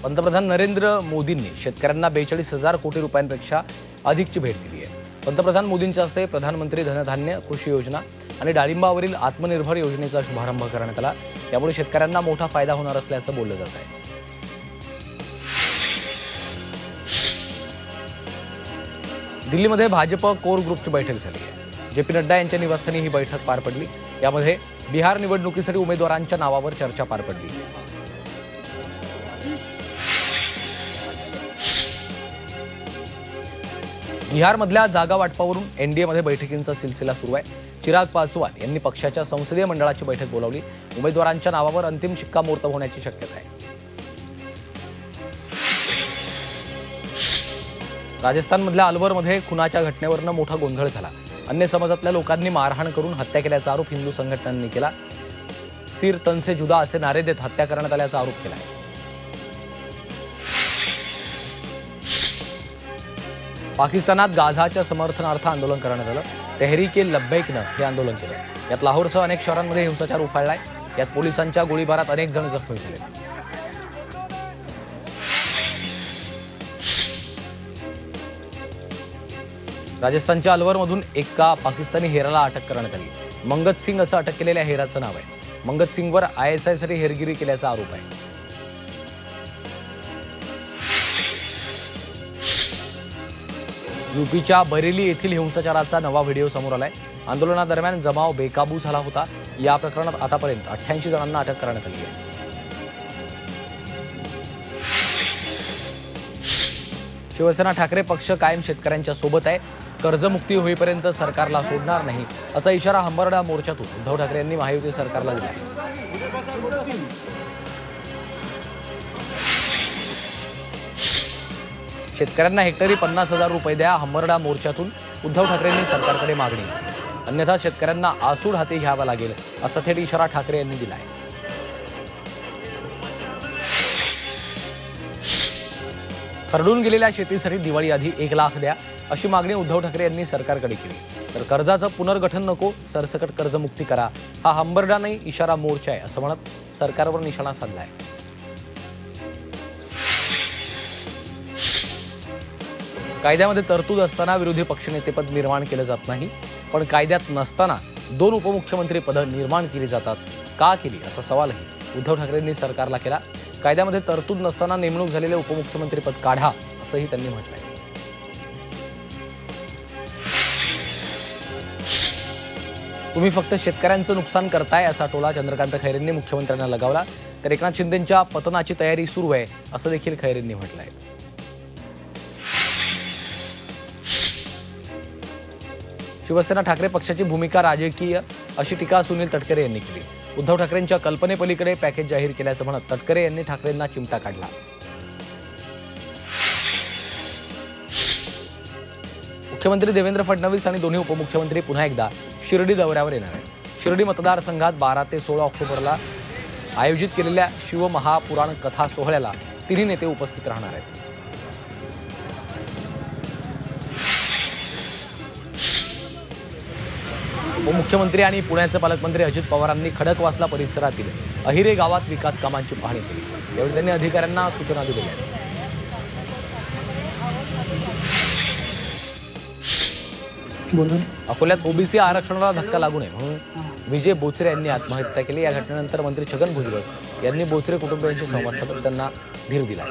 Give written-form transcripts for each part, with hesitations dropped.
पंतप्रधान नरेंद्र मोदींनी शेतकऱ्यांना 42,000 कोटी रुपयांपेक्षा अधिकची भेट दिली आहे। पंतप्रधान मोदींच्या हस्ते प्रधानमंत्री धनधान्य कृषी योजना आणि डाळिंबावरील आत्मनिर्भर योजनेचा शुभारंभ करण्यात आला। त्यामुळे शेतकऱ्यांना मोठा फायदा होणार असल्याचं बोललं जात आहे। दिल्लीमध्ये भाजप कोर ग्रुपची बैठक झाली आहे। जे.पी. नड्डा यांच्या निवासस्थानी ही बैठक पार पडली। यामध्ये बिहार निवडणुकीसाठी उमेदवारांच्या नावावर चर्चा पार पडली। बिहारमधल्या जागा वाटपावरून एनडीएमध्ये बैठकींचा सिलसिला सुरू आहे। चिराग पासवान यांनी पक्षाच्या संसदीय मंडळाची बैठक बोलावली। उमेदवारांच्या नावावर अंतिम शिक्कामोर्तब होण्याची शक्यता आहे। राजस्थानमधल्या अलवरमध्ये खुनाच्या घटनेवरून मोठा गोंधळ झाला। अन्य समाजातल्या लोकांनी मारहाण करून हत्या केल्याचा आरोप हिंदू संघटनांनी केला। सिर तन से जुदा असे नारे देत हत्या करण्यात आल्याचा आरोप केला आहे। पाकिस्तानात गाझाच्या समर्थनार्थ आंदोलन करण्यात आलं। तेहरीक-ए-लब्बैकनं हे आंदोलन केलं। यात लाहोरसह अनेक शहरांमध्ये हिंसाचार उफाळलाय। यात पोलिसांच्या गोळीबारात अनेक जण जखमी झाले। राजस्थानच्या अलवरमधून एका पाकिस्तानी हेराला अटक करण्यात आली। मंगत सिंग असं अटक केलेल्या हेराचं नाव आहे। मंगत सिंगवर आयएसआयसाठी हेरगिरी केल्याचा आरोप आहे। यूपीच्या बरेली येथील हिंसाचाराचा नवा व्हिडिओ समोर आलाय। आंदोलनादरम्यान जमाव बेकाबू झाला होता। या प्रकरणात आतापर्यंत 88 जणांना अटक करण्यात आली आहे। शिवसेना ठाकरे पक्ष कायम शेतकऱ्यांच्या सोबत आहे। कर्जमुक्ती होईपर्यंत सरकारला सोडणार नाही असा इशारा हंबरडा मोर्चातून उद्धव ठाकरे यांनी महायुती सरकारला दिला आहे। शेतकऱ्यांना हेक्टरी 50,000 रुपये द्या, हंबरडा मोर्चातून उद्धव ठाकरेंनी सरकारकडे मागणी केली। अन्यथा शेतकऱ्यांना आसूड हाती घ्यावा लागेल असा थेट इशारा ठाकरे यांनी दिला आहे। खरडून गेलेल्या शेतीसाठी दिवाळी आधी 1 लाख द्या अशी मागणी उद्धव ठाकरे यांनी सरकारकडे केली। तर कर्जाचं पुनर्गठन नको, सरसकट कर्जमुक्ती करा हा हंबरडा नाही इशारा मोर्चा आहे असं म्हणत सरकारवर निशाणा साधला आहे। कायद्यामध्ये तरतूद असताना विरोधी पक्षनेतेपद निर्माण केलं जात नाही, पण कायद्यात नसताना 2 उपमुख्यमंत्री पदं निर्माण केली जातात। का केली असा सवालही उद्धव ठाकरेंनी सरकारला केला। कायद्यामध्ये तरतूद नसताना नेमणूक झालेले उपमुख्यमंत्री पद काढा असंही त्यांनी म्हटलंय। तुम्ही फक्त शेतकऱ्यांचं नुकसान करताय असा टोला चंद्रकांत खैरेंनी मुख्यमंत्र्यांना लगावला। तर एकनाथ शिंदेंच्या पतनाची तयारी सुरू आहे असं देखील खैरेंनी म्हटलंय। शिवसेना ठाकरे पक्षाची भूमिका राजकीय अशी टीका सुनील तटकरे यांनी केली। उद्धव ठाकरेंच्या कल्पनेपलीकडे पॅकेज जाहीर केल्याचं म्हणत तटकरे यांनी ठाकरेंना चिमटा काढला। मुख्यमंत्री देवेंद्र फडणवीस आणि दोन्ही उपमुख्यमंत्री पुन्हा एकदा शिर्डी दौऱ्यावर येणार आहेत। शिर्डी मतदारसंघात 12 ते 16 ऑक्टोबरला आयोजित केलेल्या शिवमहापुराण कथा सोहळ्याला तिन्ही नेते उपस्थित राहणार आहेत। उपमुख्यमंत्री आणि पुण्याचे पालकमंत्री अजित पवारांनी खडकवासला परिसरातील अहिरे गावात विकास कामांची पाहणी केली। यावेळी त्यांनी अधिकाऱ्यांना सूचना दिल्या आहेत। अकोल्यात ओबीसी आरक्षणाला धक्का लागू नये म्हणून विजय बोचरे यांनी आत्महत्या केली। या घटनेनंतर मंत्री छगन भुजबळ यांनी बोचरे कुटुंबियांशी संवाद साधत त्यांना धीर दिला।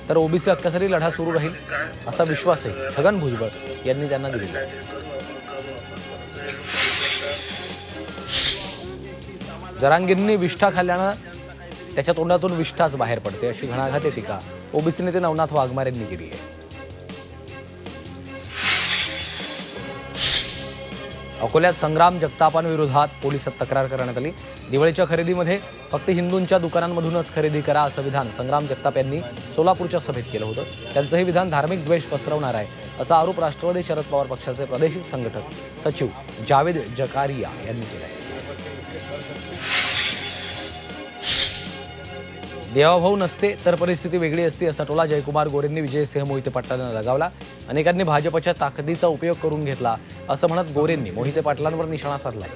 तर ओबीसी हक्कासाठी लढा सुरू राहील असा विश्वासही छगन भुजबळ यांनी त्यांना दिलेला आहे। जरांगींनी विष्ठा खाल्ल्यानं त्याच्या तोंडातून विष्ठाच बाहेर पडते अशी घणाघाती टीका ओबीसी नेते नवनाथ वाघमारे यांनी केली आहे। अकोल्यात संग्राम जगतापांविरोधात पोलिसात तक्रार करण्यात आली। दिवाळीच्या खरेदीमध्ये फक्त हिंदूंच्या दुकानांमधूनच खरेदी करा असं विधान संग्राम जगताप यांनी सोलापूरच्या सभेत केलं होतं। त्यांचं हे विधान धार्मिक द्वेष पसरवणार आहे असा आरोप राष्ट्रवादी शरद पवार पक्षाचे प्रादेशिक संघटक सचिव जावेद जकारिया यांनी केला आहे। देवाभाऊ नसते तर परिस्थिती वेगळी असती असा टोला जयकुमार गोरेंनी विजयसिंह मोहिते पाटलांना लगावला। अनेकांनी भाजपच्या ताकदीचा उपयोग करून घेतला असं म्हणत गोरेंनी मोहिते पाटलांवर निशाणा साधलाय।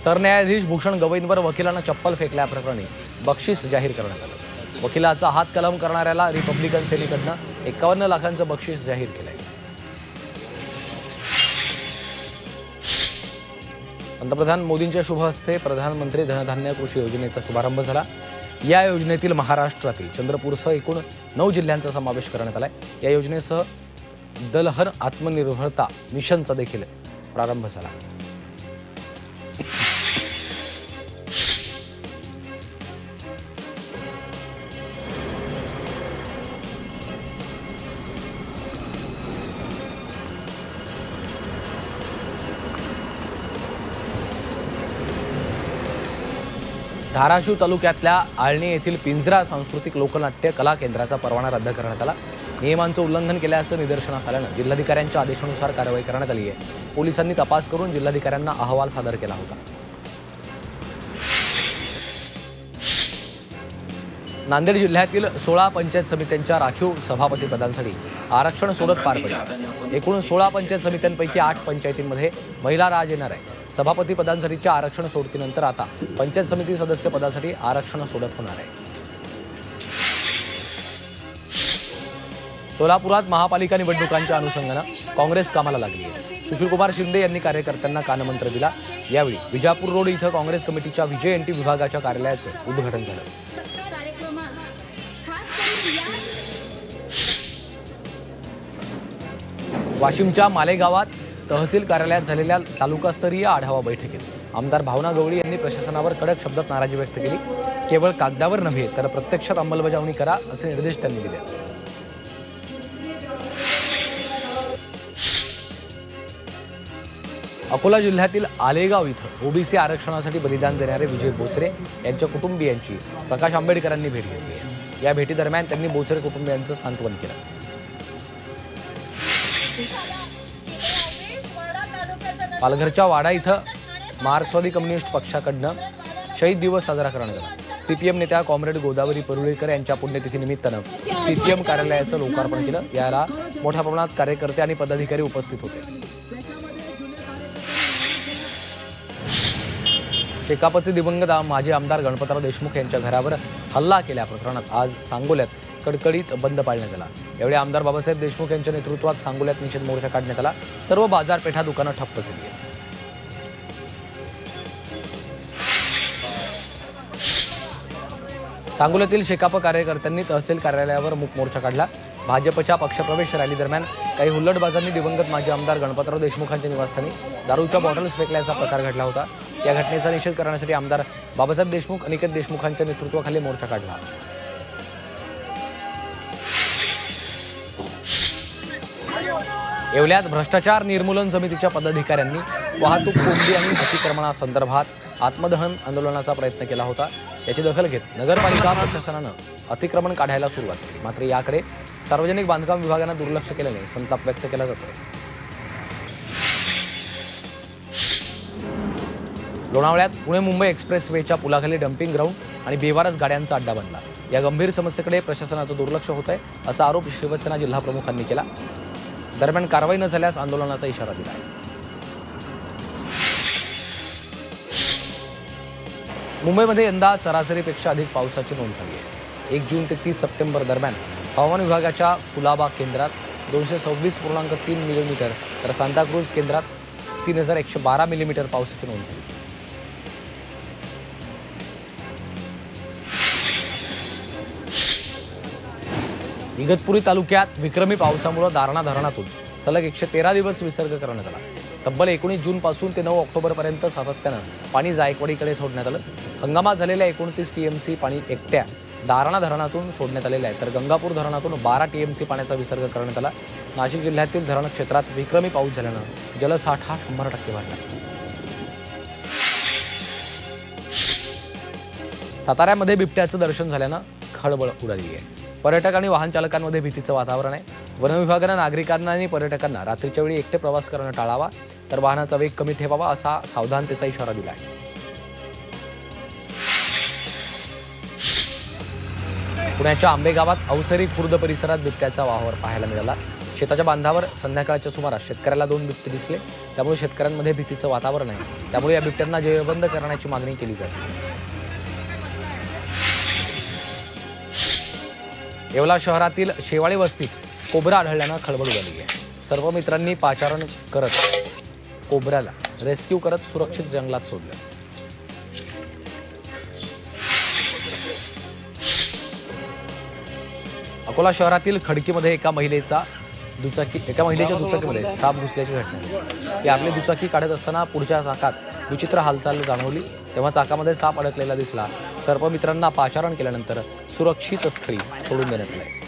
सरन्यायाधीश भूषण गवईंवर वकिलांना चप्पल फेकल्याप्रकरणी बक्षीस जाहीर करण्यात आलं। वकिलाचा हात कलम करणाऱ्याला रिपब्लिकन सेनेकडनं 51 लाखांचं बक्षीस जाहीर केलंय। पंतप्रधान मोदींच्या शुभ हस्ते प्रधानमंत्री धनधान्य कृषी योजनेचा शुभारंभ झाला। या योजनेतील महाराष्ट्रातील चंद्रपूरसह एकूण 9 जिल्ह्यांचा समावेश करण्यात आलाय। या योजनेसह दलहन आत्मनिर्भरता मिशनचा देखील प्रारंभ झाला। धाराशिव तालुक्यातल्या आळणी येथील पिंजरा सांस्कृतिक लोकनाट्य कला केंद्राचा परवाना रद्द करण्यात आला। नियमांचं उल्लंघन केल्याचं निदर्शनास आल्यानं जिल्हाधिकाऱ्यांच्या आदेशानुसार कारवाई करण्यात आली आहे। पोलिसांनी तपास करून जिल्हाधिकाऱ्यांना अहवाल सादर केला होता। नांदेड जिल्ह्यातील 16 पंचायत समित्यांच्या राखीव सभापती पदांसाठी आरक्षण सोडत पार पडले। एकूण 16 पंचायत समित्यांपैकी 8 पंचायतींमध्ये महिला राज येणार आहे। सभापती पदांसाठीच्या आरक्षण सोडतीनंतर आता पंचायत समिती सदस्य पदासाठी आरक्षण सोडत होणार आहे। सोलापुरात महापालिका निवडणुकांच्या अनुषंगानं काँग्रेस कामाला लागली आहे। सुशीलकुमार शिंदे यांनी कार्यकर्त्यांना कानमंत्र दिला। यावेळी विजापूर रोड इथं काँग्रेस कमिटीच्या VJNT विभागाच्या कार्यालयाचं उद्घाटन झालं। वाशिमच्या मालेगावात तहसील कार्यालयात झालेल्या तालुकास्तरीय आढावा बैठकीत आमदार भावना गवळी यांनी प्रशासनावर कडक शब्दात नाराजी व्यक्त केली। केवळ कागदावर नव्हे तर प्रत्यक्षात अंमलबजावणी करा असे निर्देश त्यांनी दिले। अकोला जिल्ह्यातील आलेगाव इथं ओबीसी आरक्षणासाठी बलिदान देणारे विजय बोचरे यांच्या कुटुंबियांची प्रकाश आंबेडकरांनी भेट घेतली आहे। या भेटीदरम्यान त्यांनी बोचरे कुटुंबियांचं सांत्वन केलं। पालघरच्या वाडा इथं मार्क्सवादी कम्युनिस्ट पक्षाकडनं शहीद दिवस साजरा करण्यात आला। सीपीएम नेत्या कॉम्रेड गोदावरी परुळेकर यांच्या पुण्यतिथीनिमित्तानं सीपीएम कार्यालयाचं लोकार्पण केलं। याला मोठ्या प्रमाणात कार्यकर्ते आणि पदाधिकारी उपस्थित होते। शेकापचे दिवंगत माजी आमदार गणपतराव देशमुख यांच्या घरावर हल्ला केल्या प्रकरणात आज सांगोल्यात कडकडीत बंद पाळण्यात आला। यावेळी आमदार बाबासाहेब देशमुख यांच्या नेतृत्वात सांगोल्यात निषेध मोर्चा काढण्यात आला। सर्व बाजारपेठा दुकानं ठप्प झाली आहेत। सांगोल्यातील शेकाप कार्यकर्त्यांनी तहसील कार्यालयावर मूक मोर्चा काढला। भाजपच्या पक्षप्रवेश रॅली दरम्यान काही हुल्लडबाजांनी दिवंगत माजी आमदार गणपतराव देशमुखांच्या निवासस्थानी दारूच्या बॉटल्स फेकल्याचा प्रकार घडला होता। या घटनेचा निषेध करण्यासाठी आमदार बाबासाहेब देशमुख अनिकेत देशमुखांच्या नेतृत्वाखाली मोर्चा काढला। येवल्यात भ्रष्टाचार निर्मूलन समितीच्या पदाधिकाऱ्यांनी वाहतूक कोंडी आणि अतिक्रमणासंदर्भात आत्मदहन आंदोलनाचा प्रयत्न केला होता। याची दखल घेत नगरपालिका प्रशासनानं अतिक्रमण काढायला सुरुवात केली। मात्र याकडे सार्वजनिक बांधकाम विभागानं दुर्लक्ष केल्याने संताप व्यक्त केला जातो। लोणावळ्यात पुणे मुंबई एक्सप्रेस वेच्या पुलाखाली डम्पिंग ग्राउंड आणि बेवारस गाड्यांचा अड्डा बनला। या गंभीर समस्येकडे प्रशासनाचं दुर्लक्ष होत आहे असा आरोप शिवसेना जिल्हाप्रमुखांनी केला। दरम्यान कारवाई न झाल्यास आंदोलनाचा इशारा दिला आहे। मुंबईमध्ये यंदा सरासरीपेक्षा अधिक पावसाची नोंद झाली आहे। 1 जून ते 30 सप्टेंबर दरम्यान हवामान विभागाच्या कुलाबा केंद्रात 226.3 मिलीमीटर तर सांताक्रूज केंद्रात 3112 मिलीमीटर पावसाची नोंद झाली। इगतपुरी तालुक्यात विक्रमी पावसामुळे दारणा धरणातून सलग 113 दिवस विसर्ग करण्यात आला। तब्बल 19 जूनपासून ते 9 ऑक्टोबरपर्यंत सातत्यानं पाणी जायकवाडीकडे सोडण्यात आलं। हंगामात झालेल्या 29 TMC पाणी एकट्या दारणा धरणातून सोडण्यात आलेलं आहे, तर गंगापूर धरणातून 12 TMC पाण्याचा विसर्ग करण्यात आला। नाशिक जिल्ह्यातील धरण क्षेत्रात विक्रमी पाऊस झाल्यानं जलसाठा 100% भरला। साताऱ्यामध्ये बिबट्याचं दर्शन झाल्यानं खळबळ उडाली आहे। पर्यटक आणि वाहन चालकांमध्ये भीतीचं वातावरण आहे। वन विभागानं नागरिकांना आणि पर्यटकांना रात्रीच्या वेळी एकटे प्रवास करणं टाळावा, तर वाहनाचा वेग कमी ठेवावा असा सावधानतेचा इशारा दिला आहे। पुण्याच्या आंबेगावात अवसरी खुर्द परिसरात बिबट्याचा वावर पाहायला मिळाला। शेताच्या बांधावर संध्याकाळच्या सुमारास शेतकऱ्याला 2 बिबटे दिसले, त्यामुळे शेतकऱ्यांमध्ये भीतीचं वातावरण आहे. त्यामुळे या बिबट्यांना जेरबंद करण्याची मागणी केली जाते. येवला शहरातील शेवाळे वस्तीत कोबरा आढळल्यानं खळबळ उडाली आहे. सर्व मित्रांनी पाचारण करत कोबऱ्याला रेस्क्यू करत सुरक्षित जंगलात सोडलं. अकोला शहरातील खडकीमध्ये एका महिलेच्या दुचाकीमध्ये साप घुसल्याची घटना आहे. ती आपली दुचाकी काढत असताना पुढच्या चाकात विचित्र हालचाल जाणवली, तेव्हा चाकामध्ये साप अडकलेला दिसला. सर्प मित्रांना पाचारण केल्यानंतर सुरक्षित स्थळी सोडून देण्यात आले.